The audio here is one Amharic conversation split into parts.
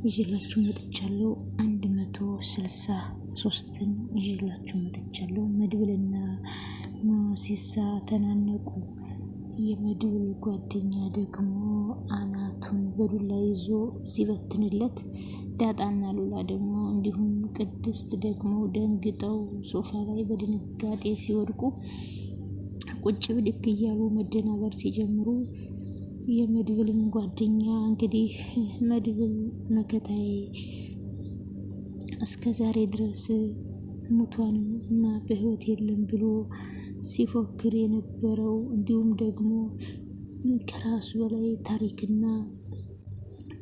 ይዤላችሁ መጥቻለሁ። 163ን ይዤላችሁ መጥቻለሁ። መድብልና ሞሲሳ ተናነቁ። የመድብል ጓደኛ ደግሞ አናቱን በዱላ ይዞ ሲበትንለት፣ ዳጣና ሉላ ደግሞ እንዲሁም ቅድስት ደግሞ ደንግጠው ሶፋ ላይ በድንጋጤ ሲወድቁ ቁጭ ብድግ እያሉ መደናበር ሲጀምሩ፣ የመድብልም ጓደኛ እንግዲህ መድብል መከታዬ እስከ ዛሬ ድረስ ሙቷን እና በህይወት የለም ብሎ ሲፎክር የነበረው እንዲሁም ደግሞ ከራሱ በላይ ታሪክና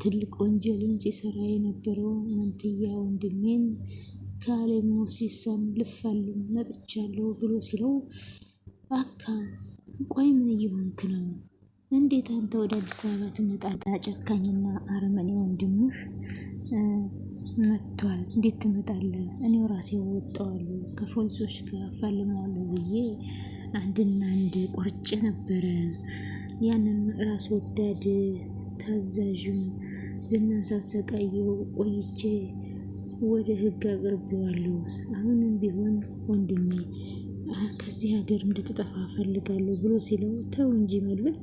ትልቅ ወንጀልን ሲሰራ የነበረው መንትያ ወንድሜን ካሌብ ሞሲሳን ልፋልም መጥቻለሁ ብሎ ሲለው፣ አካ ቆይ ምን እየሆንክ ነው? እንዴት አንተ ወደ አዲስ አበባ ትመጣለህ? ጨካኝና አረመኔ ወንድምህ መጥቷል። እንዴት ትመጣለህ? እኔው ራሴ ወጣዋለሁ ከፖሊሶች ጋር ፋልመዋለሁ ብዬ አንድና አንድ ቆርጬ ነበረ። ያንን ራስ ወዳድ ታዛዥም ዝናን ሳሰቃየው ቆይቼ ወደ ህግ አቅርቤዋለሁ። አሁንም ቢሆን ወንድሜ ከዚህ ሀገር እንድትጠፋ ፈልጋለሁ ብሎ ሲለው፣ ተው እንጂ መድብል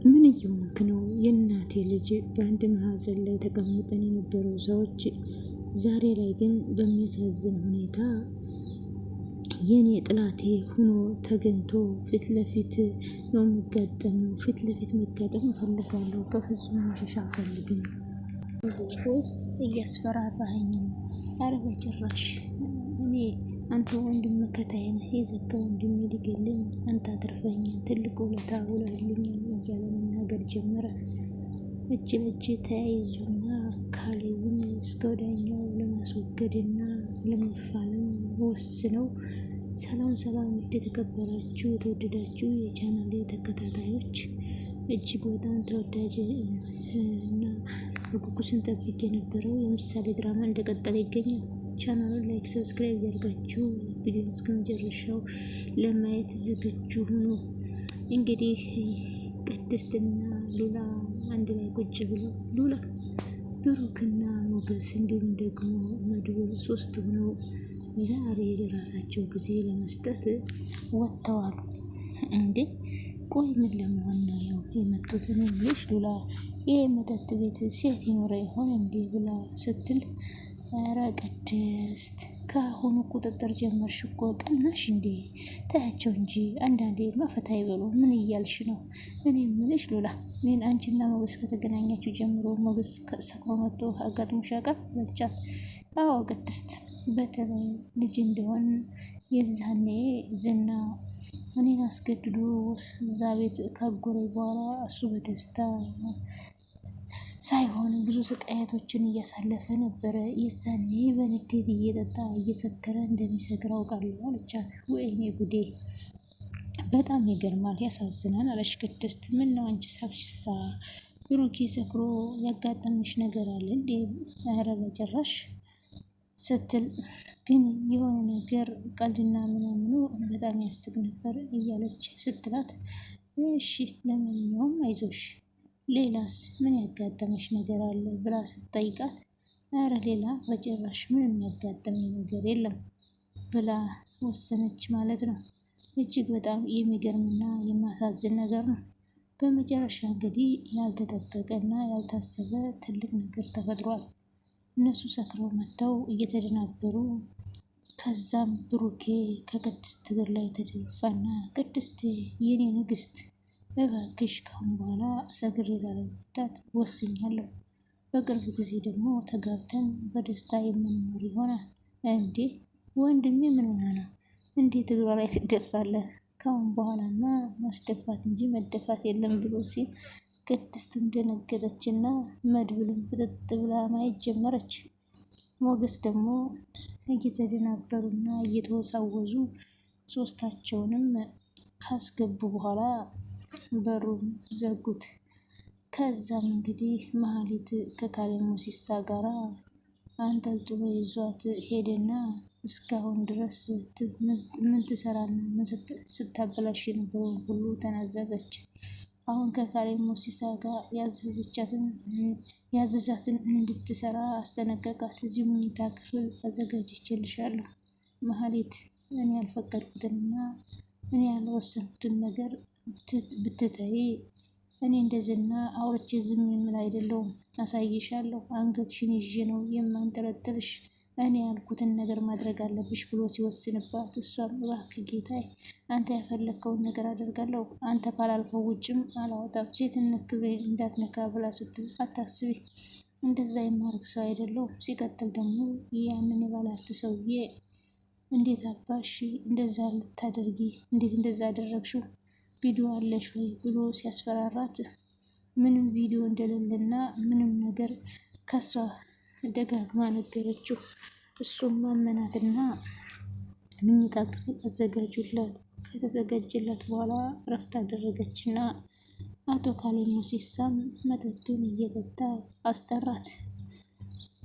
ምን እየሆንክ ነው? የእናቴ ልጅ በአንድ ማህፀን ላይ ተቀምጠን የነበረው ሰዎች ዛሬ ላይ ግን በሚያሳዝን ሁኔታ የኔ ጥላቴ ሆኖ ተገኝቶ ፊት ለፊት ነው የሚጋጠመው። ፊት ለፊት መጋጠም እፈልጋለሁ። በፍጹም መሸሻ አልፈልግም። ወይስ እያስፈራራኸኝ? ኧረ በጭራሽ። እኔ አንተ ወንድም መከታዬ ነህ። የዘጋ ወንድም ሊገልኝ አንተ አትርፈኛል፣ ትልቅ ውለታ ውለህልኛል እያለ መናገር ጀመረ። እጅ ለእጅ ተያይዙና ካሌብን እስከ ወዲያኛው ለማስወገድና ለመፋለም ወስነው። ሰላም ሰላም! ውድ የተከበራችሁ የተወደዳችሁ የቻናሌ ተከታታዮች፣ እጅግ በጣም ተወዳጅ እና በጉጉት ስንጠብቅ የነበረው የምሳሌ ድራማ እንደቀጠለ ይገኛል። ቻናሉን ላይክ፣ ሰብስክራይብ ያደርጋችሁ ቪዲዮን እስከ መጨረሻው ለማየት ዝግጁ ሁኑ። እንግዲህ ቅድስትና ሉላ አንድ ላይ ቁጭ ብለው ሉላ፣ ብሩክና ሞገስ እንዲሁም ደግሞ መድብል ሶስት ሆነው ዛሬ ለራሳቸው ጊዜ ለመስጠት ወጥተዋል። እንዴ ቆይ ምን ለመሆን ነው ያው የመጡት? ልሽ ሉላ ይሄ መጠጥ ቤት ሴት ይኖረ ይሆን እንዴ ብላ ስትል፣ ኧረ ቅድስት ከአሁኑ ቁጥጥር ጀመርሽ እኮ ቀናሽ እንዴ? ታያቸው እንጂ አንዳንዴ ማፈታ ይበሉ። ምን እያልሽ ነው? እኔ ምልሽ ሉላ፣ እኔን አንቺና ሞገስ ከተገናኛችሁ ጀምሮ ሞገስ ሰክሮ መጥቶ አጋጥሞሽ ያውቃል? በቻት አዎ ቅድስት፣ በተለይ ልጅ እንደሆን የዛኔ ዝና እኔን አስገድዶ እዛ ቤት ካጎረ በኋላ እሱ በደስታ ሳይሆን ብዙ ስቃያቶችን እያሳለፈ ነበረ። የዛኔ በንዴት እየጠጣ እየሰከረ እንደሚሰክር አውቃለሁ አለቻት። ወይኔ ጉዴ፣ በጣም ይገርማል፣ ያሳዝናል አለች ቅድስት። ምን ነው አንቺ ሳቅሽሳ? ብሩኬ ሰክሮ ያጋጠመሽ ነገር አለ እንዴ? ኧረ በጭራሽ ስትል፣ ግን የሆነ ነገር ቀልድና ምናምኑ በጣም ያስቅ ነበር እያለች ስትላት፣ እሺ ለማንኛውም አይዞሽ፣ ሌላስ ምን ያጋጠመሽ ነገር አለ ብላ ስትጠይቃት፣ ኧረ ሌላ በጭራሽ ምንም ያጋጠመኝ ነገር የለም ብላ ወሰነች ማለት ነው። እጅግ በጣም የሚገርምና የማሳዝን ነገር ነው። በመጨረሻ እንግዲህ ያልተጠበቀና ያልታሰበ ትልቅ ነገር ተፈጥሯል። እነሱ ሰክረው መጥተው እየተደናበሩ፣ ከዛም ብሩኬ ከቅድስት እግር ላይ ተደፋና፣ ቅድስት የኔ ንግስት እባክሽ ካሁን በኋላ ሰግሬ ላለመፍታት ወስኛለሁ። በቅርብ ጊዜ ደግሞ ተጋብተን በደስታ የምንኖር ይሆናል። እንዴ ወንድሜ ምን ሆነ ነው? እንዴት እግሯ ላይ ትደፋለህ? ካሁን በኋላማ ማስደፋት እንጂ መደፋት የለም ብሎ ሲል፣ ቅድስትም ደነገጠችና መድብልን ፍጥጥ ብላ ማየት ጀመረች። ሞገስ ደግሞ እየተደናበሩና እየተወሳወዙ ሶስታቸውንም ካስገቡ በኋላ በሩን ዘጉት። ከዛም እንግዲህ መሀሊት ከካሌብ ሞሲሳ ጋራ አንጠልጥሎ ይዟት ሄደና እስካሁን ድረስ ምን ትሰራና ምን ስታበላሽ የነበረውን ሁሉ ተናዘዘች። አሁን ከካሌብ ሞሲሳ ጋር ያዘዛትን እንድትሰራ አስጠነቀቃት። እዚሁ መኝታ ክፍል አዘጋጅቼልሻለሁ መሀሌት፣ እኔ ያልፈቀድኩትንና እኔ ያልወሰንኩትን ነገር ብትተይ፣ እኔ እንደዝና አውርቼ ዝም የምል አይደለሁም። አሳይሻለሁ፣ አንገትሽን ይዤ ነው የማንጠለጥልሽ። እኔ ያልኩትን ነገር ማድረግ አለብሽ ብሎ ሲወስንባት፣ እሷም እባክህ ጌታዬ፣ አንተ ያፈለግከውን ነገር አደርጋለሁ፣ አንተ ካላልከው ውጭም አላወጣም፣ ሴትነት ክብሬ እንዳትነካ ብላ ስትል፣ አታስቢ፣ እንደዛ የማድረግ ሰው አይደለሁም። ሲቀጥል ደግሞ ያንን የባለሀብት ሰውዬ እንዴት አባሽ እንደዛ ልታደርጊ፣ እንዴት እንደዛ አደረግሽው? ቪዲዮ አለሽ ወይ ብሎ ሲያስፈራራት፣ ምንም ቪዲዮ እንደሌለና ምንም ነገር ከሷ ደጋግማ ነገረችው። እሱም ማመናትና መኝታ ክፍል አዘጋጁላት። ከተዘጋጀላት በኋላ እረፍት አደረገችና አቶ ካሌብ ሞሲሳም መጠጡን እየጠጣ አስጠራት።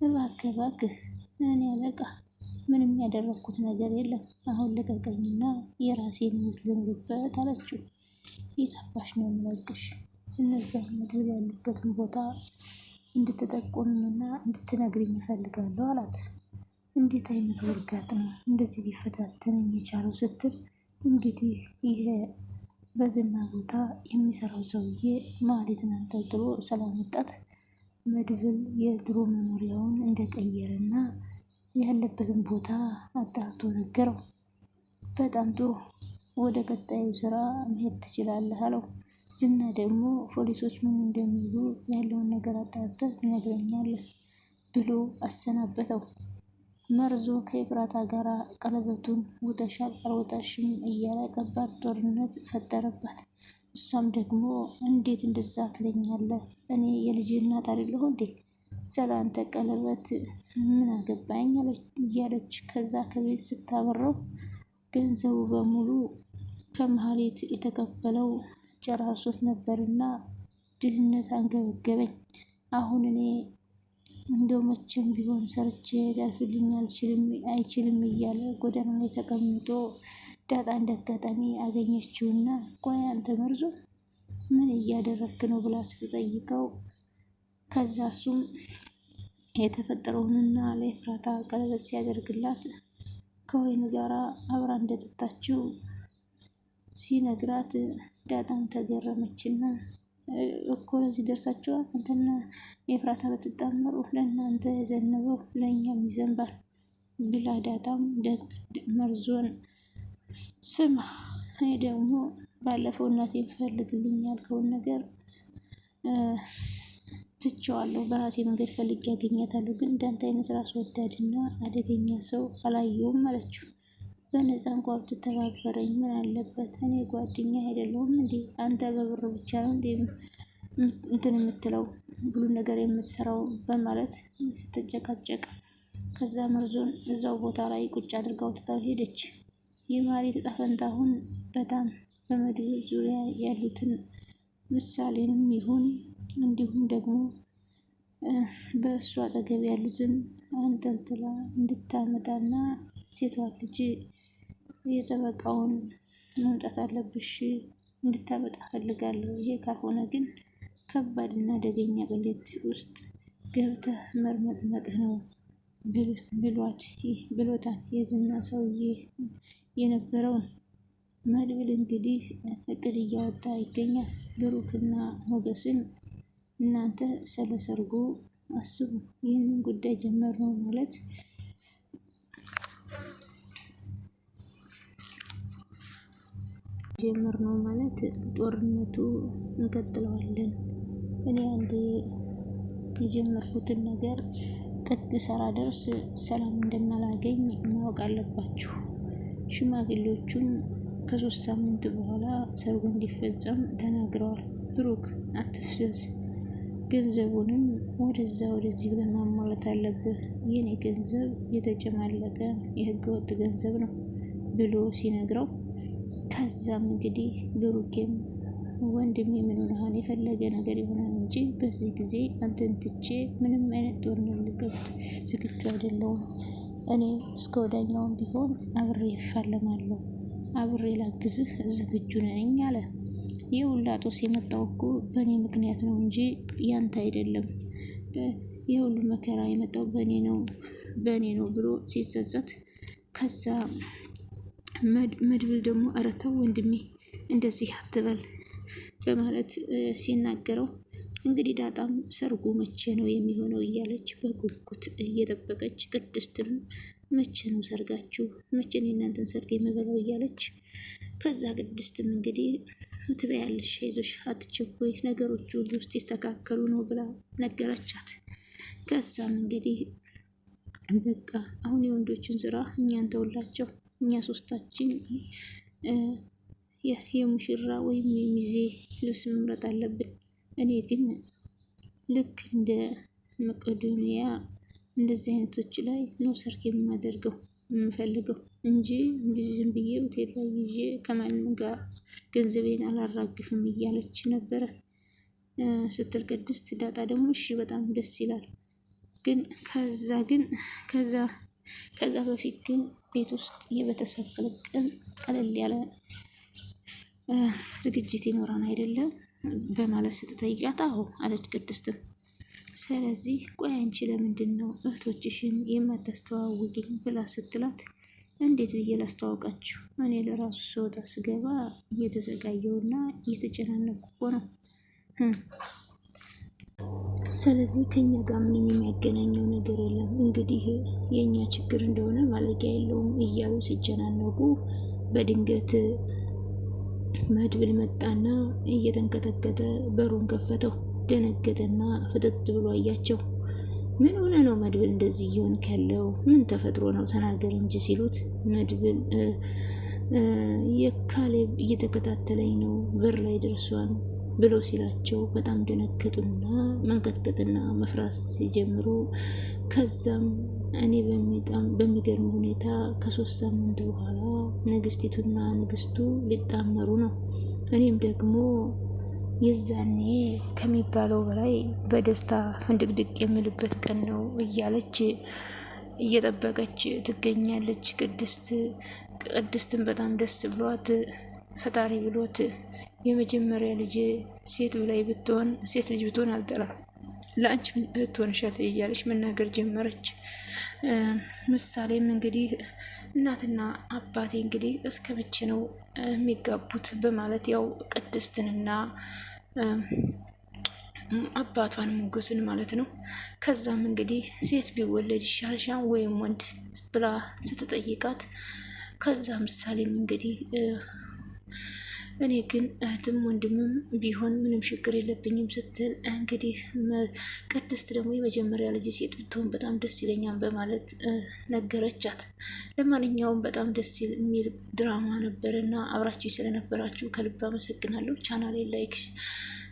እባክህ እባክህ፣ እኔ አለቃ ምንም ያደረግኩት ነገር የለም፣ አሁን ልቀቀኝና የራሴን ህይወት ልምርበት አለችው። የታባሽ ነው የምለቅሽ? እነዛ መድብል ያሉበትን ቦታ እንድትጠቁምና እንድትነግሪኝ እፈልጋለሁ አላት። እንዴት አይነት ውርጋጥ ነው እንደዚህ ሊፈታተነኝ የቻለው ስትል፣ እንግዲህ ይሄ በዝና ቦታ የሚሰራው ሰውዬ ማህሌትን አንጠልጥሎ ስላመጣት መድብል የድሮ መኖሪያውን እንደቀየረና ያለበትን ቦታ አጣርቶ ነገረው። በጣም ጥሩ፣ ወደ ቀጣዩ ስራ መሄድ ትችላለህ አለው። ዝና ደግሞ ፖሊሶች ምን እንደሚሉ ያለውን ነገር አጣርተህ ትነግረኛለህ ብሎ አሰናበተው። መርዞ ከኤፍራታ ጋር ቀለበቱን ውጠሻል አልወጣሽም እያለ ከባድ ጦርነት ፈጠረባት። እሷም ደግሞ እንዴት እንደዛ ትለኛለህ? እኔ የልጅ እናት አይደለሁ እንዴ? ስለአንተ ቀለበት ምን አገባኝ እያለች ከዛ ከቤት ስታበረው፣ ገንዘቡ በሙሉ ከመሀሌት የተቀበለው ጨራሶት ነበርና ድህነት አንገበገበኝ። አሁን እኔ እንደው መቼም ቢሆን ሰርቼ ሊያልፍልኝ አይችልም እያለ ጎዳና ላይ ተቀምጦ ዳጣ እንዳጋጣሚ አገኘችውና፣ ቆይ አንተ መርዞ ምን እያደረክ ነው ብላ ስትጠይቀው፣ ከዛ እሱም የተፈጠረውንና ለኤፍራታ ቀለበት ሲያደርግላት ከወይን ጋራ አብራ እንደጠጣችው ሲነግራት፣ ዳጣም ተገረመችና እኮ ለዚህ ደርሳችኋል፣ አንተና ኤፍራታ ልትጣመሩ፣ ለእናንተ የዘነበው ለእኛም ይዘንባል ብላ፣ ዳጣም መርዞን ስማ፣ እኔ ደግሞ ባለፈው እናቴ ፈልግልኝ ያልከውን ነገር ትቼዋለሁ፣ በራሴ መንገድ ፈልጌ ያገኛታለሁ፣ ግን እንዳንተ አይነት ራስ ወዳድና አደገኛ ሰው አላየውም አለችው። በነፃ እንኳ ብትተባበረኝ ምን አለበት? እኔ ጓደኛ አይደለሁም እንዴ? አንተ በብር ብቻ ነው እንዴ እንትን የምትለው ሁሉ ነገር የምትሰራው? በማለት ስትጨቃጨቅ፣ ከዛ መርዞን እዛው ቦታ ላይ ቁጭ አድርጋው ትታው ሄደች። የማህሌት ዕጣ ፈንታ አሁን በጣም በመድብል ዙሪያ ያሉትን ምሳሌንም ይሁን እንዲሁም ደግሞ በእሱ አጠገብ ያሉትን አንጠልጥላ እንድታመጣና ሴቷ ልጅ የጠበቃውን መምጣት አለብሽ እንድታመጣ ፈልጋለሁ። ይሄ ካልሆነ ግን ከባድና አደገኛ ቅሌት ውስጥ ገብተህ መርመጥመጥህ ነው ብሎታል የዝና ሰውዬ የነበረውን። መድብል እንግዲህ እቅድ እያወጣ ይገኛል። ብሩክና ሞገስን እናንተ ስለ ሰርጉ አስቡ፣ ይህንን ጉዳይ ጀመርነው ማለት ጦርነቱ እንቀጥለዋለን። እኔ አንዴ የጀመርኩትን ነገር ጥግ ሰራ ደርስ ሰላም እንደማላገኝ ማወቅ አለባችሁ። ሽማግሌዎቹም ከ3 ሳምንት በኋላ ሰርጉ እንዲፈጸም ተናግረዋል። ብሩክ አትፍዘዝ፣ ገንዘቡንም ወደዛ ወደዚህ ብለህ ማሟላት አለብህ። የኔ ገንዘብ የተጨማለቀ የህገ ወጥ ገንዘብ ነው ብሎ ሲነግረው፣ ከዛም እንግዲህ ብሩኬም ወንድሜ ምን ሆነሃል? የፈለገ ነገር ይሆናል እንጂ በዚህ ጊዜ አንተን ትቼ ምንም አይነት ጦርነት ልገብት ዝግጁ አይደለሁም። እኔ እስከ ወዳኛውም ቢሆን አብሬ እፋለማለሁ፣ አብሬ ላግዝህ ዝግጁ ነኝ አለ። የሁላ ጦስ የመጣው እኮ በእኔ ምክንያት ነው እንጂ ያንተ አይደለም። የሁሉ መከራ የመጣው በእኔ ነው ብሎ ሲጸጸት፣ ከዛ መድብል ደግሞ ኧረ ተው ወንድሜ እንደዚህ አትበል በማለት ሲናገረው፣ እንግዲህ ዳጣም ሰርጉ መቼ ነው የሚሆነው እያለች በጉጉት እየጠበቀች፣ ቅድስትም መቼ ነው ሰርጋችሁ? መቼ ነው የእናንተን ሰርግ የምበላው? እያለች ከዛ ቅድስትም እንግዲህ ትበያለሽ፣ አይዞሽ፣ አትቸኩይ፣ ነገሮቹ ሁሉ ውስጥ ይስተካከሉ ነው ብላ ነገረቻት። ከዛም እንግዲህ በቃ አሁን የወንዶችን ስራ እኛን ተውላቸው፣ እኛ ሶስታችን የሙሽራ ወይም የሚዜ ልብስ መምረጥ አለብን። እኔ ግን ልክ እንደ መቄዶንያ እንደዚህ አይነቶች ላይ ነው ሰርግ የማደርገው የምፈልገው እንጂ እንደዚህ ዝም ብዬ ሆቴል ላይ ይዤ ከማንም ጋር ገንዘቤን አላራግፍም እያለች ነበረ ስትል ቅድስት፣ ዳጣ ደግሞ እሺ በጣም ደስ ይላል፣ ግን ከዛ በፊት ግን ቤት ውስጥ የቤተሰብ ቅልቅል ቀለል ያለ ዝግጅት ይኖራን አይደለም በማለት ስትጠይቃት፣ አዎ አለች ቅድስትም። ስለዚህ ቆይ አንቺ ለምንድን ነው እህቶችሽን የማታስተዋውቂኝ ብላ ስትላት፣ እንዴት ብዬ ላስተዋውቃችሁ? እኔ ለራሱ ስወጣ ስገባ እየተዘጋየውና እየተጨናነቁ እኮ ነው። ስለዚህ ከኛ ጋር ምንም የሚያገናኘው ነገር የለም። እንግዲህ የእኛ ችግር እንደሆነ ማለቂያ የለውም እያሉ ሲጨናነቁ በድንገት መድብል መጣና እየተንቀጠቀጠ በሩን ከፈተው። ደነገጠና ፍጥጥ ብሎ አያቸው። ምን ሆነ ነው መድብል እንደዚህ እየሆንክ ያለው? ምን ተፈጥሮ ነው? ተናገር እንጂ ሲሉት፣ መድብል የካሌብ እየተከታተለኝ ነው፣ በር ላይ ደርሷል ብሎ ሲላቸው በጣም ደነገጡና መንቀጥቀጥና መፍራት ሲጀምሩ፣ ከዛም እኔ በሚገርም ሁኔታ ከ3 ሳምንት በኋላ ንግስቲቱና ንግስቱ ሊጣመሩ ነው። እኔም ደግሞ የዛኔ ከሚባለው በላይ በደስታ ፍንድቅድቅ የምልበት ቀን ነው እያለች እየጠበቀች ትገኛለች። ቅድስትን በጣም ደስ ብሏት ፈጣሪ ብሎት የመጀመሪያ ልጅ ሴት ልጅ ብትሆን አልጠላም፣ ለአንቺ ትሆንሻል እያለች መናገር ጀመረች። ምሳሌም እንግዲህ እናትና አባቴ እንግዲህ እስከ መቼ ነው የሚጋቡት በማለት ያው ቅድስትንና አባቷን ሞገስን ማለት ነው። ከዛም እንግዲህ ሴት ቢወለድ ይሻልሻል ወይም ወንድ ብላ ስትጠይቃት፣ ከዛ ምሳሌም እንግዲህ እኔ ግን እህትም ወንድምም ቢሆን ምንም ችግር የለብኝም ስትል፣ እንግዲህ ቅድስት ደግሞ የመጀመሪያ ልጅ ሴት ብትሆን በጣም ደስ ይለኛል በማለት ነገረቻት። ለማንኛውም በጣም ደስ የሚል ድራማ ነበር እና አብራችሁ ስለነበራችሁ ከልብ አመሰግናለሁ። ቻናሌን ላይክ፣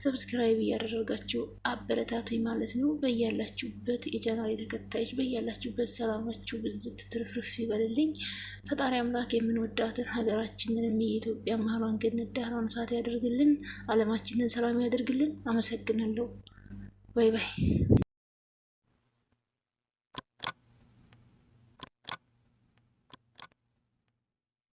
ሰብስክራይብ እያደረጋችሁ አበረታቱኝ ማለት ነው። በያላችሁበት የቻናሌ ተከታዮች በያላችሁበት ሰላማችሁ ብዝት ትርፍርፍ ይበልልኝ። ፈጣሪ አምላክ የምንወዳትን ሀገራችንን የኢትዮጵያ መሀሏን ገነት ዳሯን እሳት ያደርግልን፣ አለማችንን ሰላም ያደርግልን። አመሰግናለሁ። ባይ ባይ።